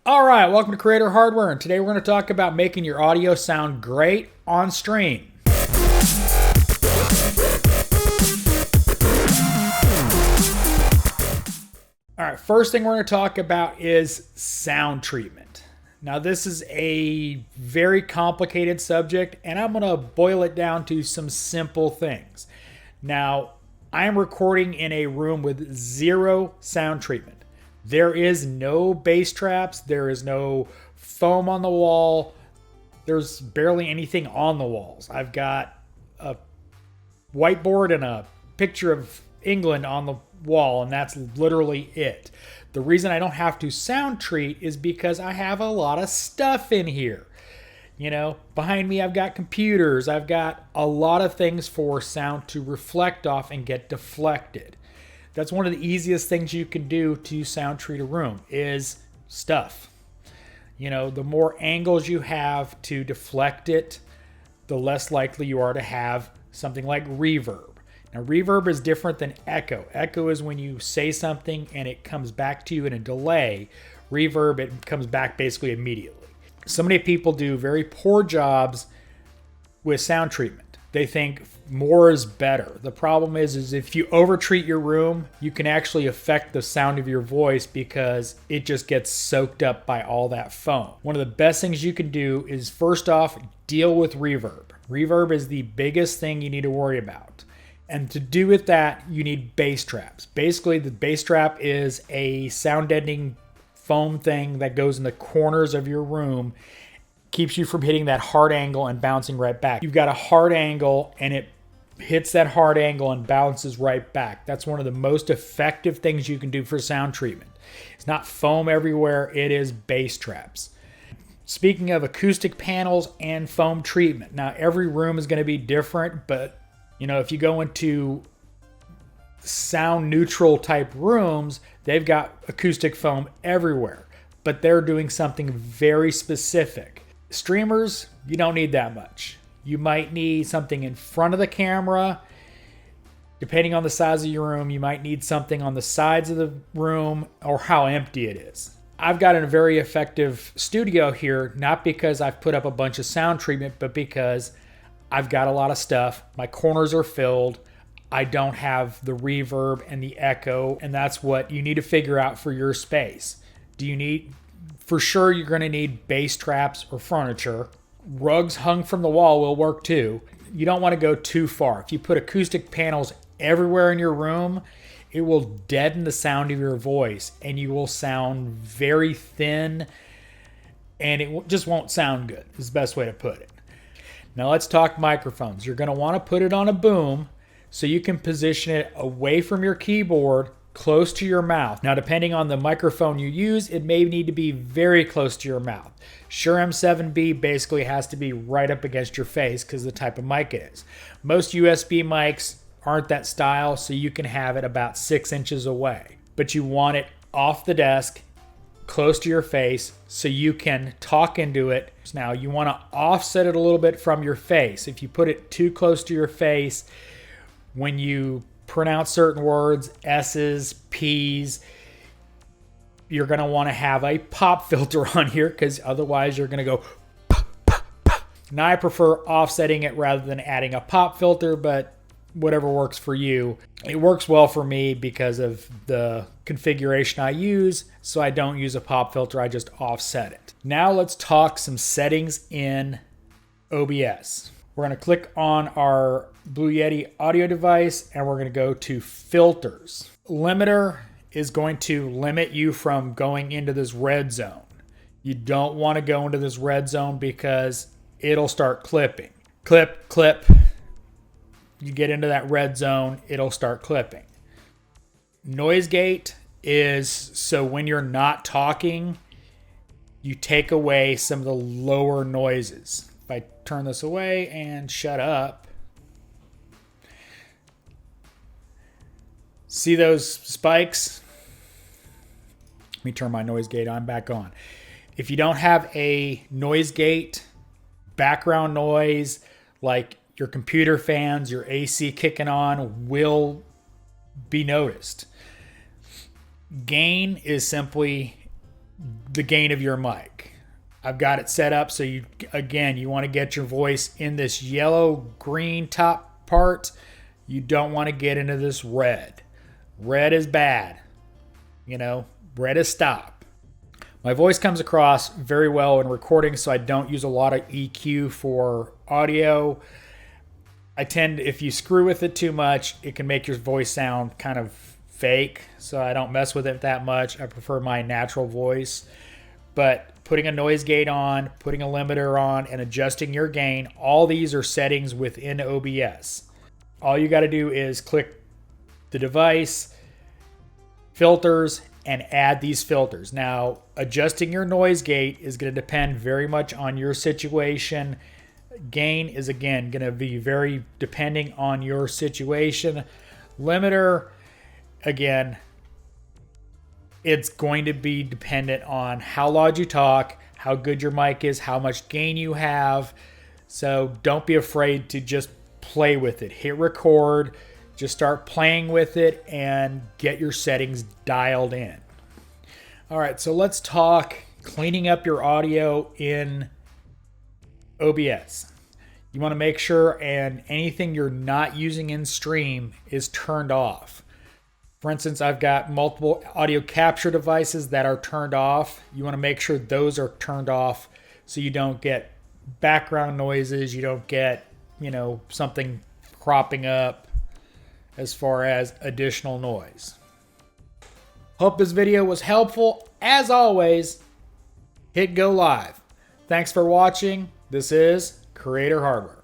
All right, welcome to Creator Hardware, and today we're going to talk about making your audio sound great on stream. All right, first thing we're going to talk about is sound treatment. Now, this is a very complicated subject, and I'm going to boil it down to some simple things. Now, I am recording in a room with zero sound treatment. There is no bass traps. There is no foam on the wall. There's barely anything on the walls. I've got a whiteboard and a picture of England on the wall, and that's literally it. The reason I don't have to sound treat is because I have a lot of stuff in here. You know, behind me I've got computers. I've got a lot of things for sound to reflect off and get deflected. That's one of the easiest things you can do to sound treat a room is stuff. You know, the more angles you have to deflect it, the less likely you are to have something like reverb. Now, reverb is different than echo. Echo is when you say something and it comes back to you in a delay. Reverb, it comes back basically immediately. So many people do very poor jobs with sound treatment. They think more is better. The problem is if you overtreat your room, you can actually affect the sound of your voice because it just gets soaked up by all that foam. One of the best things you can do is, first off, deal with reverb. Reverb is the biggest thing you need to worry about. And to do with that, you need bass traps. Basically, the bass trap is a sound deadening foam thing that goes in the corners of your room, keeps you from hitting that hard angle and bouncing right back. You've got a hard angle and it hits that hard angle and bounces right back. That's one of the most effective things you can do for sound treatment. It's not foam everywhere, it is bass traps. Speaking of acoustic panels and foam treatment, now every room is going to be different, but you know, if you go into sound neutral type rooms, they've got acoustic foam everywhere, but they're doing something very specific. Streamers, you don't need that much. You might need something in front of the camera. Depending on the size of your room, you might need something on the sides of the room or how empty it is. I've got a very effective studio here, not because I've put up a bunch of sound treatment, but because I've got a lot of stuff. My corners are filled. I don't have the reverb and the echo, and that's what you need to figure out for your space. For sure, you're going to need bass traps or furniture. Rugs hung from the wall will work too. You don't want to go too far. If you put acoustic panels everywhere in your room, it will deaden the sound of your voice and you will sound very thin and it just won't sound good, is the best way to put it. Now let's talk microphones. You're going to want to put it on a boom so you can position it away from your keyboard, close to your mouth. Now, depending on the microphone you use, it may need to be very close to your mouth. Shure M7B basically has to be right up against your face because of the type of mic it is. Most USB mics aren't that style, so you can have it about 6 inches away. But you want it off the desk, close to your face, so you can talk into it. Now, you want to offset it a little bit from your face. If you put it too close to your face, when you pronounce certain words, S's, P's, you're going to want to have a pop filter on here because otherwise you're going to go pop, pop, pop. Now I prefer offsetting it rather than adding a pop filter, but whatever works for you. It works well for me because of the configuration I use, so I don't use a pop filter, I just offset it. Now let's talk some settings in OBS. We're going to click on our Blue Yeti audio device and we're going to go to filters. Limiter is going to limit you from going into this red zone. You don't want to go into this red zone because it'll start clipping. Clip, clip. You get into that red zone, it'll start clipping. Noise gate is so when you're not talking, you take away some of the lower noises. If I turn this away and shut up, see those spikes? Let me turn my noise gate on back on. If you don't have a noise gate, background noise, like your computer fans, your AC kicking on, will be noticed. Gain is simply the gain of your mic. I've got it set up so you want to get your voice in this yellow green top part. You don't want to get into this red. Red is bad. Red is stop. My voice comes across very well in recording, so I don't use a lot of EQ for audio. If you screw with it too much, it can make your voice sound kind of fake, so I don't mess with it that much. I prefer my natural voice. But putting a noise gate on, putting a limiter on, and adjusting your gain, all these are settings within OBS. All you got to do is click the device, filters, and add these filters. Now, adjusting your noise gate is going to depend very much on your situation. Gain is, again, going to be very depending on your situation. Limiter, again, it's going to be dependent on how loud you talk, how good your mic is, how much gain you have. So don't be afraid to just play with it. Hit record, just start playing with it, and get your settings dialed in. All right, so let's talk cleaning up your audio in OBS. You want to make sure and anything you're not using in stream is turned off. For instance, I've got multiple audio capture devices that are turned off. You want to make sure those are turned off so you don't get background noises, you don't get, something cropping up as far as additional noise. Hope this video was helpful. As always, hit go live. Thanks for watching. This is Creator Hardware.